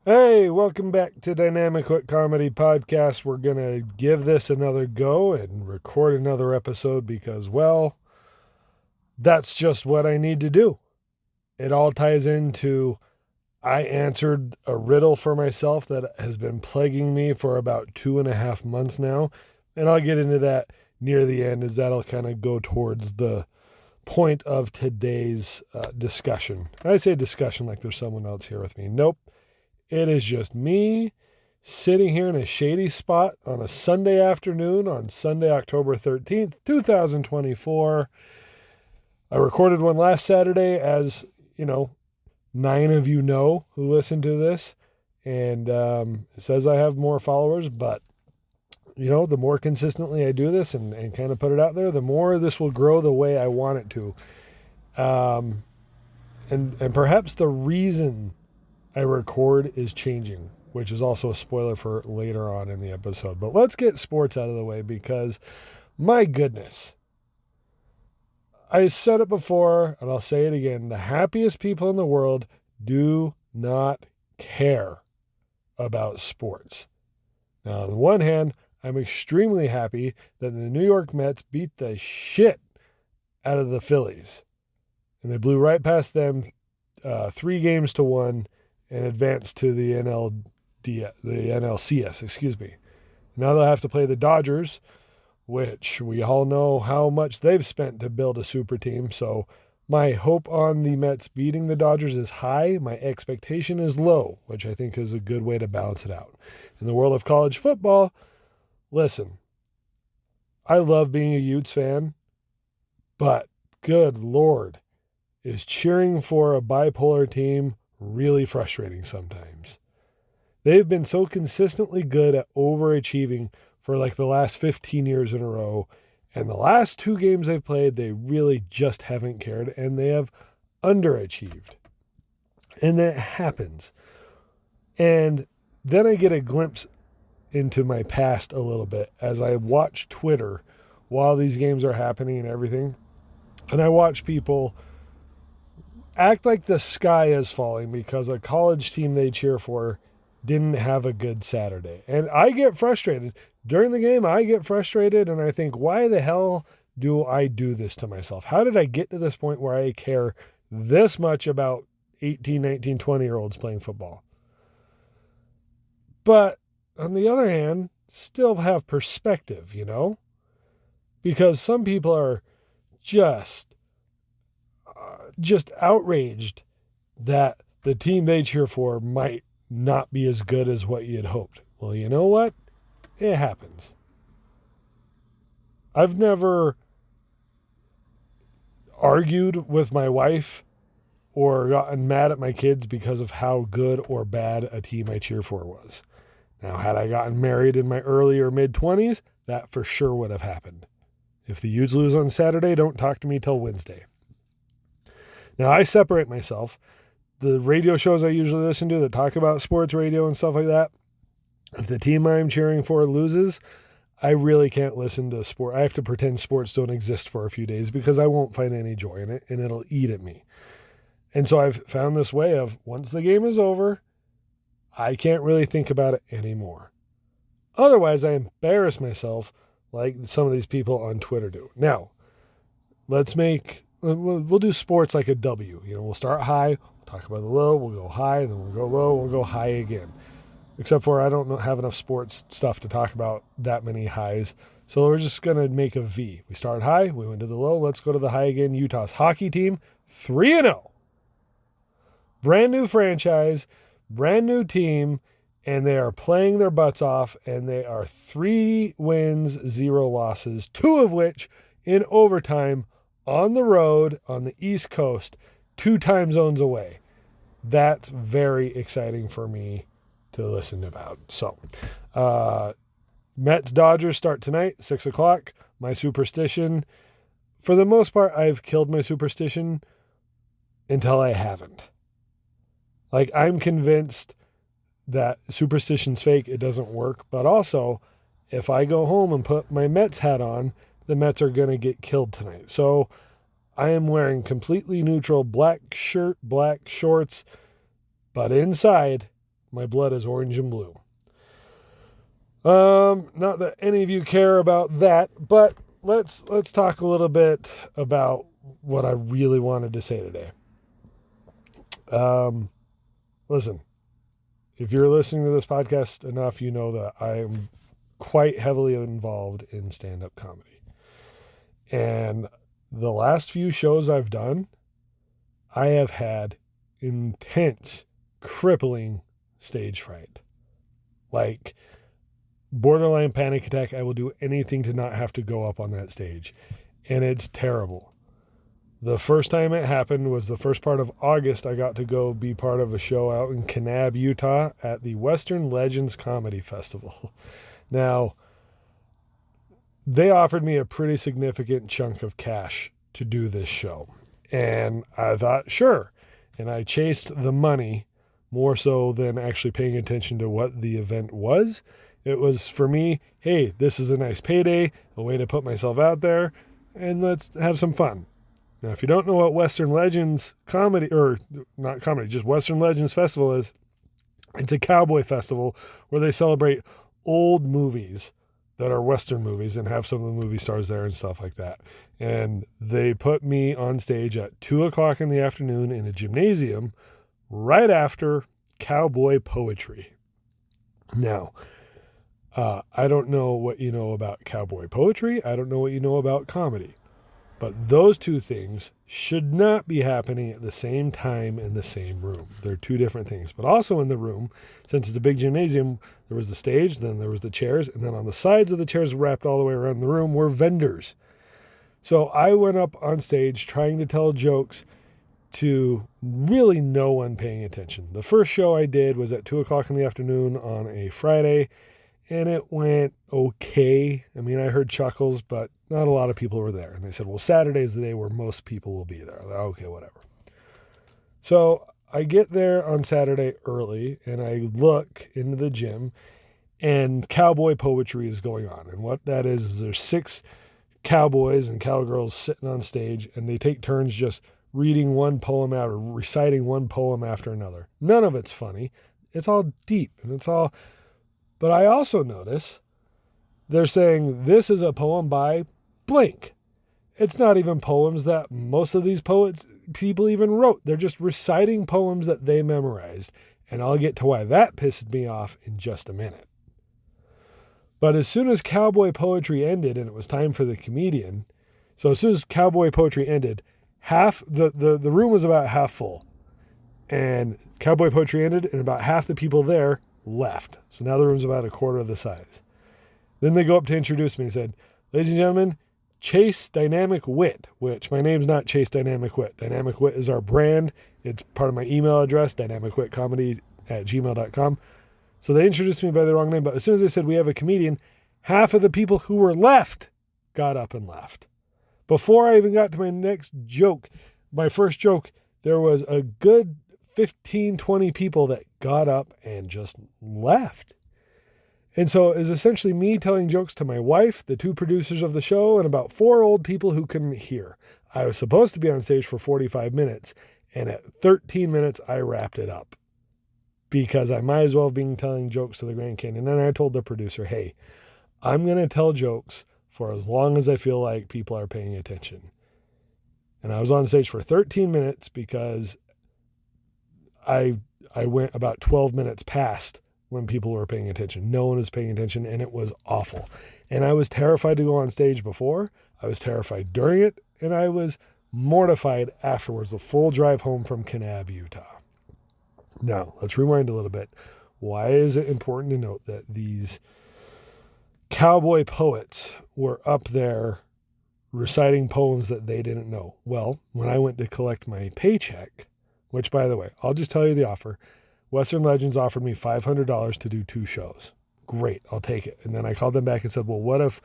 Hey, welcome back to Dynamic Wit Comedy Podcast. We're going to give this another go and record another episode because, well, that's just what I need to do. It all ties into I answered a riddle for myself that has been plaguing me for about 2.5 months now. And I'll get into that near the end as that'll kind of go towards the point of today's discussion. I say discussion like there's someone else here with me. Nope. It is just me sitting here in a shady spot on a Sunday afternoon on Sunday, October 13th, 2024. I recorded one last Saturday, as you know, 9 of you know who listen to this. And it says I have more followers, but the more consistently I do this and kind of put it out there, the more this will grow the way I want it to. And perhaps the reason I record is changing, which is also a spoiler for later on in the episode. But let's get sports out of the way because, my goodness, I said it before and I'll say it again. The happiest people in the world do not care about sports. Now, on the one hand, I'm extremely happy that the New York Mets beat the shit out of the Phillies. And they blew right past them 3-1 and advanced to the NLCS, excuse me. Now they'll have to play the Dodgers, which we all know how much they've spent to build a super team. So my hope on the Mets beating the Dodgers is high. My expectation is low, which I think is a good way to balance it out. In the world of college football, listen, I love being a Utes fan, but good Lord, is cheering for a bipolar team really frustrating sometimes. They've been so consistently good at overachieving for like the last 15 years in a row. And the last 2 games they've played, they really just haven't cared and they have underachieved. And that happens. And then I get a glimpse into my past a little bit as I watch Twitter while these games are happening and everything. And I watch people act like the sky is falling because a college team they cheer for didn't have a good Saturday. And I get frustrated. During the game, I get frustrated and I think, why the hell do I do this to myself? How did I get to this point where I care this much about 18, 19, 20-year-olds playing football? But on the other hand, still have perspective, Because some people are just outraged that the team they cheer for might not be as good as what you had hoped. Well, you know what? It happens. I've never argued with my wife or gotten mad at my kids because of how good or bad a team I cheer for was. Now, had I gotten married in my early or mid-20s, that for sure would have happened. If the Utes lose on Saturday, don't talk to me till Wednesday. Now, I separate myself. The radio shows I usually listen to that talk about sports radio and stuff like that, if the team I'm cheering for loses, I really can't listen to sport. I have to pretend sports don't exist for a few days because I won't find any joy in it and it'll eat at me. And so I've found this way of once the game is over, I can't really think about it anymore. Otherwise, I embarrass myself like some of these people on Twitter do. Now, we'll do sports like a W. We'll start high, we'll talk about the low, we'll go high, then we'll go low, we'll go high again. Except for I don't have enough sports stuff to talk about that many highs. So we're just going to make a V. We start high, we went to the low, let's go to the high again. Utah's hockey team, 3-0. Brand new franchise, brand new team, and they are playing their butts off, and they are 3 wins, 0 losses, 2 of which in overtime on the road on the East Coast, 2 time zones away. That's very exciting for me to listen about. So, Mets Dodgers start tonight, 6:00. My superstition, for the most part, I've killed my superstition until I haven't. Like, I'm convinced that superstition's fake, it doesn't work. But also, if I go home and put my Mets hat on, the Mets are going to get killed tonight. So I am wearing completely neutral black shirt, black shorts, but inside my blood is orange and blue. Not that any of you care about that, but let's talk a little bit about what I really wanted to say today. Listen, if you're listening to this podcast enough, you know that I am quite heavily involved in stand-up comedy. And the last few shows I've done, I have had intense, crippling stage fright. Like borderline panic attack. I will do anything to not have to go up on that stage. And it's terrible. The first time it happened was the first part of August. I got to go be part of a show out in Kanab, Utah at the Western Legends Comedy Festival. Now, they offered me a pretty significant chunk of cash to do this show. And I thought, sure. And I chased the money more so than actually paying attention to what the event was. It was for me, hey, this is a nice payday, a way to put myself out there, and let's have some fun. Now, if you don't know what Western Legends Comedy, or not comedy, just Western Legends Festival is, it's a cowboy festival where they celebrate old movies that are Western movies and have some of the movie stars there and stuff like that. And they put me on stage at 2:00 in the afternoon in a gymnasium right after cowboy poetry. Now, I don't know what you know about cowboy poetry. I don't know what you know about comedy. But those two things should not be happening at the same time in the same room. They're two different things. But also in the room, since it's a big gymnasium, there was the stage, then there was the chairs, and then on the sides of the chairs wrapped all the way around the room were vendors. So I went up on stage trying to tell jokes to really no one paying attention. The first show I did was at 2:00 in the afternoon on a Friday, and it went okay. I mean, I heard chuckles, but not a lot of people were there. And they said, well, Saturday's the day where most people will be there. I thought, okay, whatever. So I get there on Saturday early, and I look into the gym, and cowboy poetry is going on. And what that is there's 6 cowboys and cowgirls sitting on stage, and they take turns just reading one poem out or reciting one poem after another. None of it's funny. It's all deep, and it's all... But I also notice they're saying this is a poem by blank. It's not even poems that most of these people even wrote. They're just reciting poems that they memorized. And I'll get to why that pissed me off in just a minute. But as soon as cowboy poetry ended and it was time for the comedian, so as soon as cowboy poetry ended, the room was about half full. And cowboy poetry ended and about half the people there left. So now the room's about a quarter of the size. Then they go up to introduce me and said, ladies and gentlemen, Chase Dynamic Wit, which my name's not Chase Dynamic Wit. Dynamic Wit is our brand. It's part of my email address, dynamicwitcomedy@gmail.com. So they introduced me by the wrong name, but as soon as they said we have a comedian, half of the people who were left got up and left. Before I even got to my next joke, my first joke, there was a good 15, 20 people that got up and just left. And so it was essentially me telling jokes to my wife, the 2 producers of the show, and about 4 old people who couldn't hear. I was supposed to be on stage for 45 minutes, and at 13 minutes, I wrapped it up because I might as well have been telling jokes to the Grand Canyon. And I told the producer, hey, I'm going to tell jokes for as long as I feel like people are paying attention. And I was on stage for 13 minutes because I went about 12 minutes past when people were paying attention. No one was paying attention, and it was awful. And I was terrified to go on stage before. I was terrified during it, and I was mortified afterwards, the full drive home from Kanab, Utah. Now, let's rewind a little bit. Why is it important to note that these cowboy poets were up there reciting poems that they didn't know? Well, when I went to collect my paycheck, which, by the way, I'll just tell you the offer. Western Legends offered me $500 to do 2 shows. Great, I'll take it. And then I called them back and said, well, what if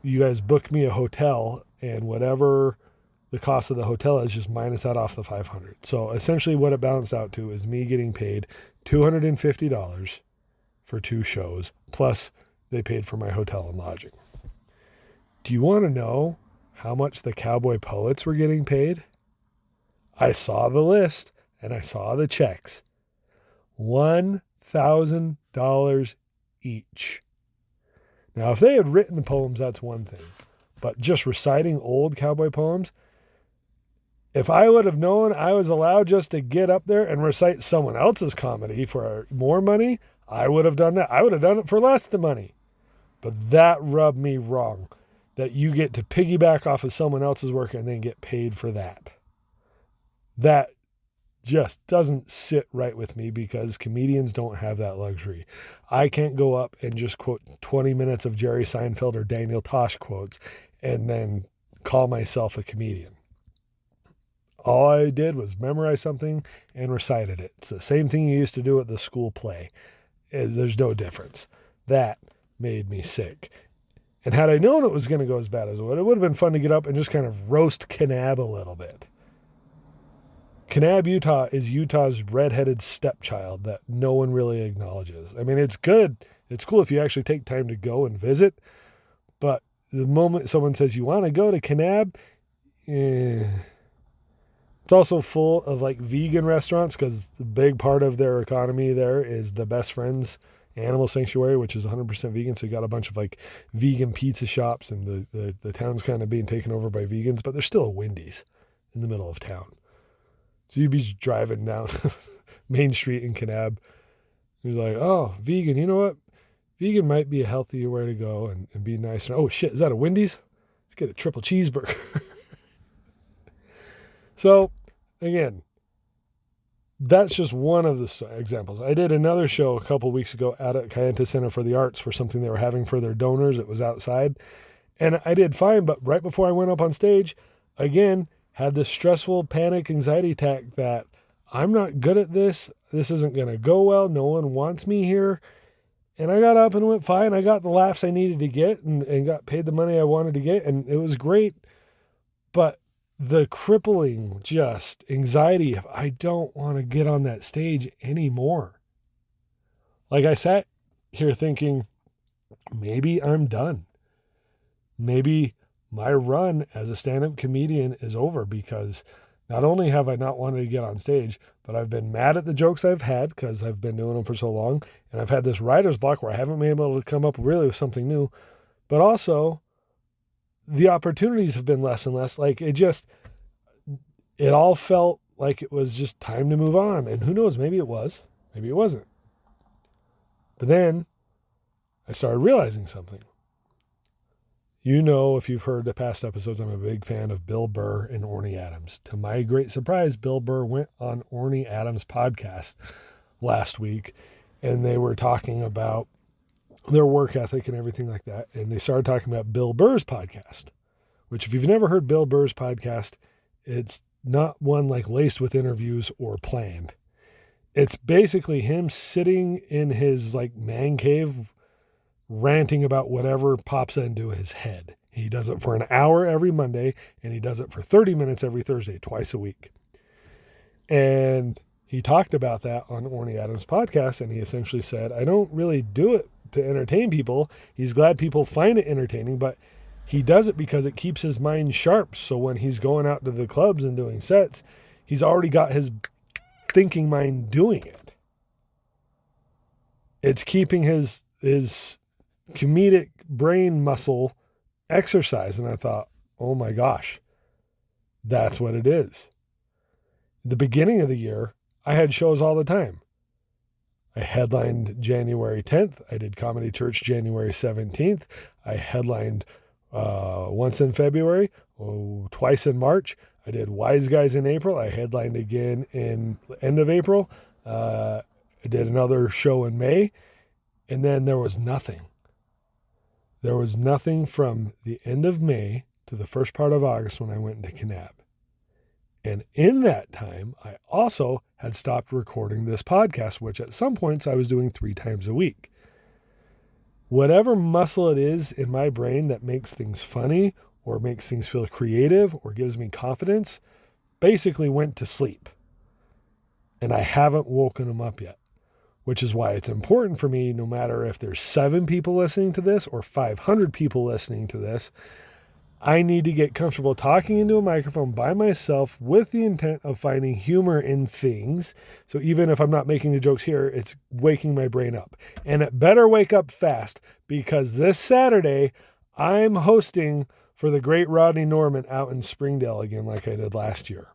you guys book me a hotel and whatever the cost of the hotel is, just minus that off the $500. So essentially what it balanced out to is me getting paid $250 for 2 shows, plus they paid for my hotel and lodging. Do you want to know how much the cowboy poets were getting paid? I saw the list and I saw the checks. $1,000. $1,000 each. Now, if they had written the poems, that's one thing. But just reciting old cowboy poems, if I would have known I was allowed just to get up there and recite someone else's comedy for more money, I would have done that. I would have done it for less than money. But that rubbed me wrong, that you get to piggyback off of someone else's work and then get paid for that. That just doesn't sit right with me because comedians don't have that luxury. I can't go up and just quote 20 minutes of Jerry Seinfeld or Daniel Tosh quotes and then call myself a comedian. All I did was memorize something and recited it. It's the same thing you used to do at the school play. There's no difference. That made me sick. And had I known it was going to go as bad as it would have been fun to get up and just kind of roast Kanab a little bit. Kanab, Utah is Utah's redheaded stepchild that no one really acknowledges. I mean, it's good. It's cool if you actually take time to go and visit. But the moment someone says, you want to go to Kanab, it's also full of like vegan restaurants because the big part of their economy there is the Best Friends Animal Sanctuary, which is 100% vegan. So you got a bunch of like vegan pizza shops and the town's kind of being taken over by vegans, but there's still a Wendy's in the middle of town. So you'd be driving down Main Street in Kanab. He's like, oh, vegan. You know what? Vegan might be a healthier way to go and be nice. Oh, shit. Is that a Wendy's? Let's get a triple cheeseburger. So, again, that's just one of the examples. I did another show a couple weeks ago out at Kayenta Center for the Arts for something they were having for their donors. It was outside. And I did fine, but right before I went up on stage, again, had this stressful panic anxiety attack that I'm not good at this. This isn't going to go well. No one wants me here. And I got up and went fine. I got the laughs I needed to get and got paid the money I wanted to get. And it was great. But the crippling just anxiety, I don't want to get on that stage anymore. Like I sat here thinking, maybe I'm done. Maybe my run as a stand-up comedian is over because not only have I not wanted to get on stage, but I've been mad at the jokes I've had because I've been doing them for so long. And I've had this writer's block where I haven't been able to come up really with something new. But also, the opportunities have been less and less. Like it all felt like it was just time to move on. And who knows, maybe it was, maybe it wasn't. But then I started realizing something. You know, if you've heard the past episodes, I'm a big fan of Bill Burr and Orny Adams. To my great surprise, Bill Burr went on Orny Adams' podcast last week, and they were talking about their work ethic and everything like that. And they started talking about Bill Burr's podcast, which if you've never heard Bill Burr's podcast, it's not one like laced with interviews or planned. It's basically him sitting in his like man cave ranting about whatever pops into his head. He does it for an hour every Monday, and he does it for 30 minutes every Thursday, twice a week. And he talked about that on Orny Adams' podcast, and he essentially said, I don't really do it to entertain people. He's glad people find it entertaining, but he does it because it keeps his mind sharp. So when he's going out to the clubs and doing sets, he's already got his thinking mind doing it. It's keeping his comedic brain muscle exercise. And I thought, oh my gosh, that's what it is. The beginning of the year, I had shows all the time. I headlined January 10th. I did Comedy Church January 17th. I headlined once in February, twice in March. I did Wise Guys in April. I headlined again in end of April. I did another show in May. And then there was nothing. There was nothing from the end of May to the first part of August when I went into Kanab. And in that time, I also had stopped recording this podcast, which at some points I was doing 3 times a week. Whatever muscle it is in my brain that makes things funny or makes things feel creative or gives me confidence basically went to sleep. And I haven't woken them up yet. Which is why it's important for me, no matter if there's 7 people listening to this or 500 people listening to this, I need to get comfortable talking into a microphone by myself with the intent of finding humor in things. So even if I'm not making the jokes here, it's waking my brain up. And it better wake up fast, because this Saturday I'm hosting for the great Rodney Norman out in Springdale again, like I did last year.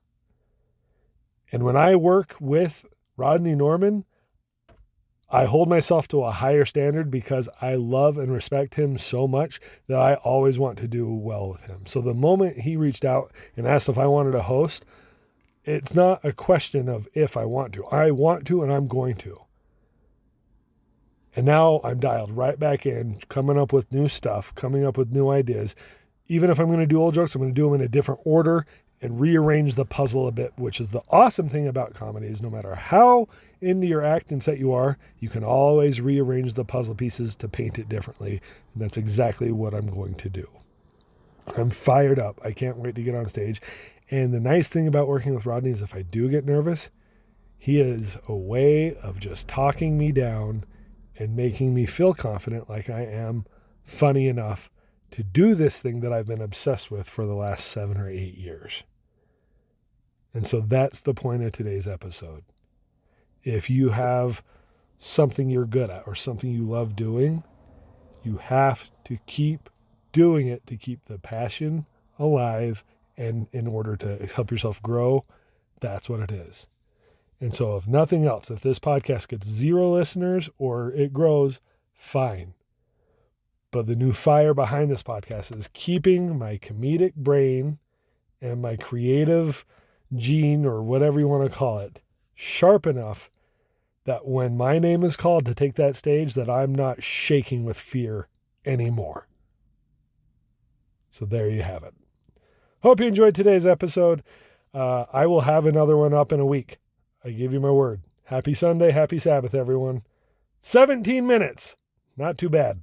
And when I work with Rodney Norman, I hold myself to a higher standard because I love and respect him so much that I always want to do well with him. So the moment he reached out and asked if I wanted to host, it's not a question of if I want to. I want to, and I'm going to. And now I'm dialed right back in, coming up with new stuff, coming up with new ideas. Even if I'm going to do old jokes, I'm going to do them in a different order and rearrange the puzzle a bit, which is the awesome thing about comedy is no matter how into your act and set you are, you can always rearrange the puzzle pieces to paint it differently. And that's exactly what I'm going to do. I'm fired up. I can't wait to get on stage. And the nice thing about working with Rodney is if I do get nervous, he is a way of just talking me down and making me feel confident, like I am funny enough to do this thing that I've been obsessed with for the last 7 or 8 years. And so that's the point of today's episode. If you have something you're good at or something you love doing, you have to keep doing it to keep the passion alive, and in order to help yourself grow, that's what it is. And so if nothing else, if this podcast gets 0 listeners or it grows, fine. But the new fire behind this podcast is keeping my comedic brain and my creative gene, or whatever you want to call it, sharp enough that when my name is called to take that stage, that I'm not shaking with fear anymore. So there you have it. Hope you enjoyed today's episode. I will have another one up in a week. I give you my word. Happy Sunday, happy Sabbath, everyone. 17 minutes. Not too bad.